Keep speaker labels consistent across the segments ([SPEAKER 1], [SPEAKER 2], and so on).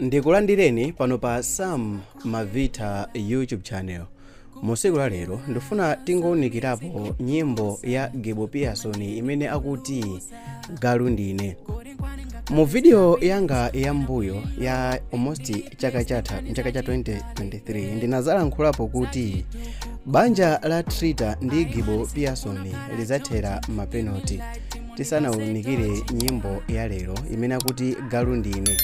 [SPEAKER 1] Ndikulandireni pano pa Sam Mavita YouTube channel. Musiku la lero ndifuna tingowunikirapo nyimbo ya Gibo imene akuti galu ndine. Mu video yanga ya mbuyo ya almost chaka cha 2023 ndinazalankhulapo kuti banja la tritah ndi Gibo lizathera mapenalty. Tisanawunikire nyimbo ya lero imene akuti galu ndine.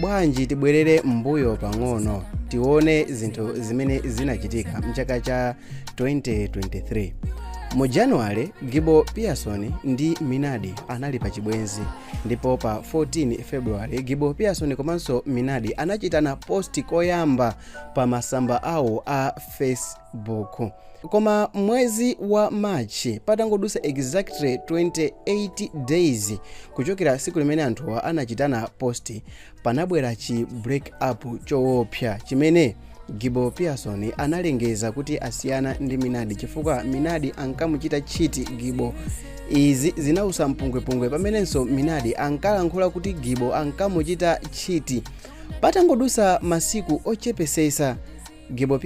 [SPEAKER 1] Bwanji tibwerere mbuyo pang'ono tione zinthu zimene zinachitika mchaka cha 2023. Mu January Gibo ndi Minadi anali pa chibwenzi, ndipo pa 14 February Gibo komanso Minadi anachitana post koyamba pa masamba awo a Facebook. Koma mwezi wa March patangodusa exactly 28 days kuchokera siku limene anthuwa anachitana post, panabwera chi break up choopsa chimene Gibo analengeza kuti asiyana ndi Minadi chifukwa Minadi ankamuchita chiti Gibo. Izi zinausa mpungwepungwe pamenenso Minadi ankalankhula kuti Gibo ankamuchita chiti. Patangodusa masiku ochepesesa Gibo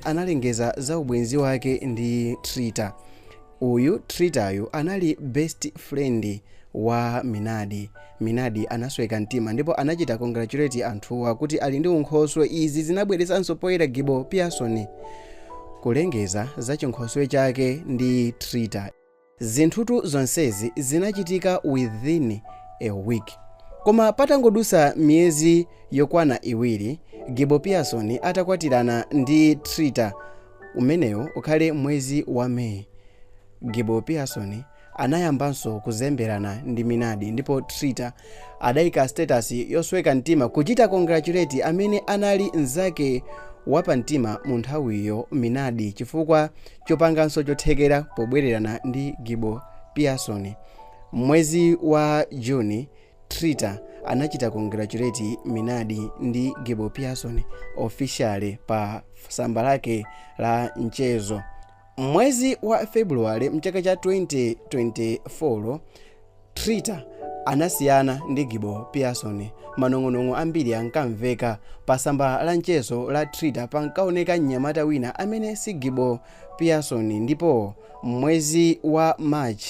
[SPEAKER 1] analengeza za ubwenzi wake ndi tritah. Uyu tritah anali best friend wa Minadi. Minadi anasweka mtima ndipo anachita congratulate anthuwa kuti ali ndi unkhoswe. Izi zinabweresanso poyera Gibo kulengeza za chinkhoswe chake ndi tritah. Zinthutu zonsezi zinachitika within a week. Koma patangodusa miyezi yokwana iwiri Gibo atakwatirana ndi tritah, umenewo ukhale mwezi wa May, Gibo anayambanso kuzemberana ndi Minadi, ndipo tritah adayika status yosweka mtima kuchita congratulate amene anali nzake wapamtima mu nthawiyo Minadi chifukwa chopanganso chothekera pobwererana ndi Gibo. Mwezi wa Juni tritah anachita congratulate Minadi ndi Gibo officially pa samba lake la mchezo. Mwezi wa February mchaka cha 2024 tritah anasiyana ndi Gibo. Manong'onong'o ambiri ankamveka pa samba la mchezo la tritah, pankaoneka mnyamata wina amene si Gibo. Ndipo mwezi wa March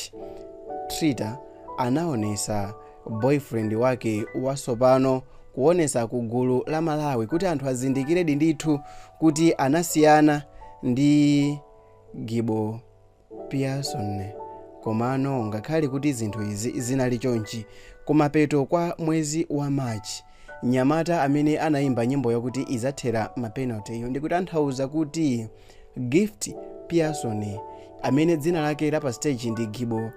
[SPEAKER 1] tritah anaonesa boyfriend wake wasopano kuonesa kugulu la Malawi kuti anthu azindikire ndithu kuti anasiyana ndi Gibo. Komano ngakhale kuti zinthu izi zinali chonchi, kumapeto kwa mwezi wa March nyamata amene anayimba nyimbo yakuti izathera mapenalty ndikuti anthauza kuti Gift amene dzina lake la pa stage ndi Gibo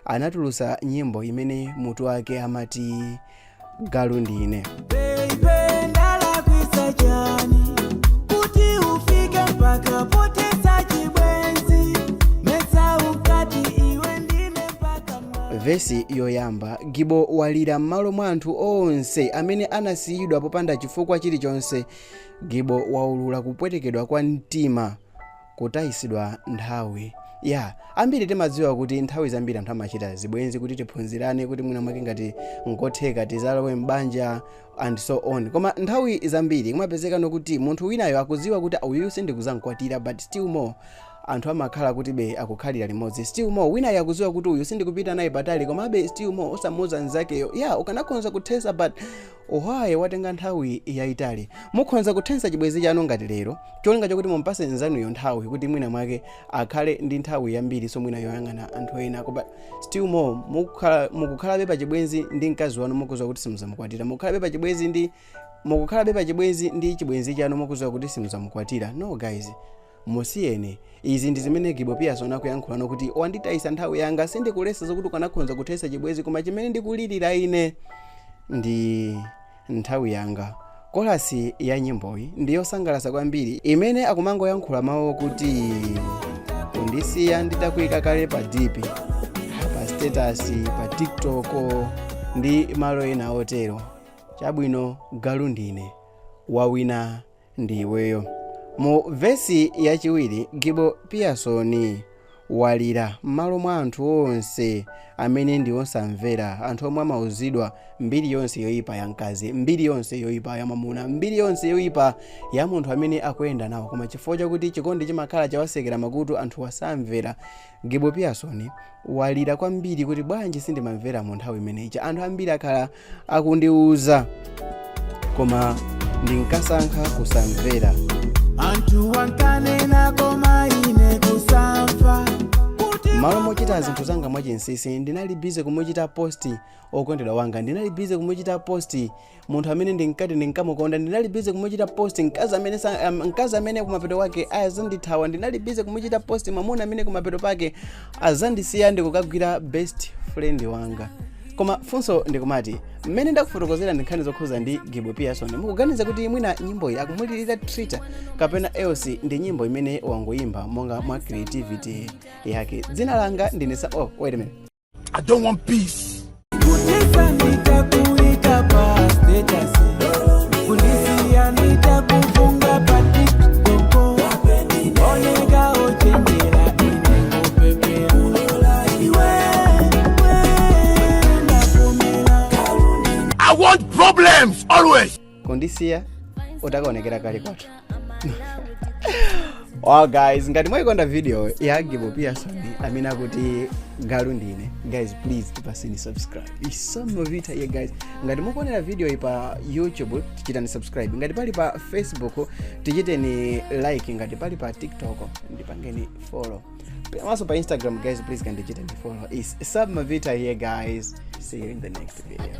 [SPEAKER 1] anatulusa nyimbo imene mutu wake amati galu ndine. Vesi yoyamba, Gibo walira m'malo mwa anthu onse amene anasiyidwa popanda chifukwa chilichonse. Gibo waulula kupwetekedwa kwa mtima, kutayisidwa nthawi. Ambiri timadziwa kuti nthawi zambiri anthu amachita zibwenzi kuti tiphunzirane kuti mwina mwake ngati ngotheka tizalowe mbanja and so on. Koma nthawi zambiri kumapezeka nokuti munthu winayo akuziwa kuti uyu sindikuzamkwatira, but still more anthu amakhala kuti be akukhalira limodzi. Still more winayo akuziwa kuti uyu sindikupita naye patali, koma be still more osamuza nzakeyo. Ukanakhonza kuthesa, but ohaye watenga nthawi yayitali. Mukhonza kuthensa chibwezi chanu ngati lero cholinga chokuti mumpase nzanuyo nthawi kuti mwina mwake akhale ndi nthawi yambiri so mwina yoyang'ana anthu ena. But still more mukukhalabe pa chibwenzi ndi mkazi wanu mukuziwa kuti simuzamukwatira. Mukukhalabe pa chibwenzi ndi chibwenzi chanu mukuziwa kuti simuzamukwatira. No guys, musiyene. Izi ndi zimene Gibo anakuyankhulano kuti wanditayisa nthawi yanga, sindikulesa zokuti ukanakhonza kuthesa chibwezi, koma chimene ndikulirira ine ndi nthawi yanga. Kolasi ya nyimboyi ndi yosangalatsa kwambiri imene akumangoyankhula mawu kuti undisiya nditakuyika kale pa DP, pa status, pa TikTok ndi malo ena otero. Chabwino galu ndine, wawina ndi iweyo. Mu vesi yachiwiri Gibo walira m'malo mwa anthu onse amene ndi osamvera, anthu omwe amauzidwa mbiri yonse yoyipa ya mkazi, mbiri yonse yoyipa ya mamuna, mbiri yonse yoyipa ya munthu amene akuyenda nawo, koma chifukwa chakuti chikondi chimakhala chawasekera makutu anthu wasamvera. Gibo Pearson walira kwambiri kuti bwanji sindimamvera mu nthawi imeneyi. Anthu ambiri akhala akundiuza koma ndinkasankha kusamvera. Anthu wankanena koma ine kusamva. Malo mochita zinthu zanga mwachinsisi ndinali busy kumuchita posti okondedwa wanga, ndinali busy kumuchita posti munthu amene ndinkati ndinkamukonda, ndinali busy kumuchita posti mkazi amene kumapeto wake azandithawa, ndinali busy kumuchita posti mwamuna amene kumapeto pake azandisiya ndikukagwira best friend wanga. Koma funso ndikumati mmene ndakufotokozera nkhani zokhuza ndi Gibo Pearson, mukuganiza kuti mwina nyimbo iyi akumulirira tritah kapena else ndi nyimbo imene wangoyimba monga mwa creativity yake? Dzina langa ndine wait a minute.
[SPEAKER 2] I don't want peace. I want problems always.
[SPEAKER 1] Kondisiya utakaonekera kali kwatu. Oh guys, ngati mwayikonda video ya Gibo Pearson amina kuti galu ndine, guys please tipasini subscribe. Isomo vita ye guys. Ngati mukuonera video iyi pa YouTube tichitani subscribe. Ngati pali pa Facebook tichiteni like. Ngati pali pa TikTok ndipangeni follow. Also pa Instagram guys please kandichiteni follow. Isomo vita here guys. See you in the next video.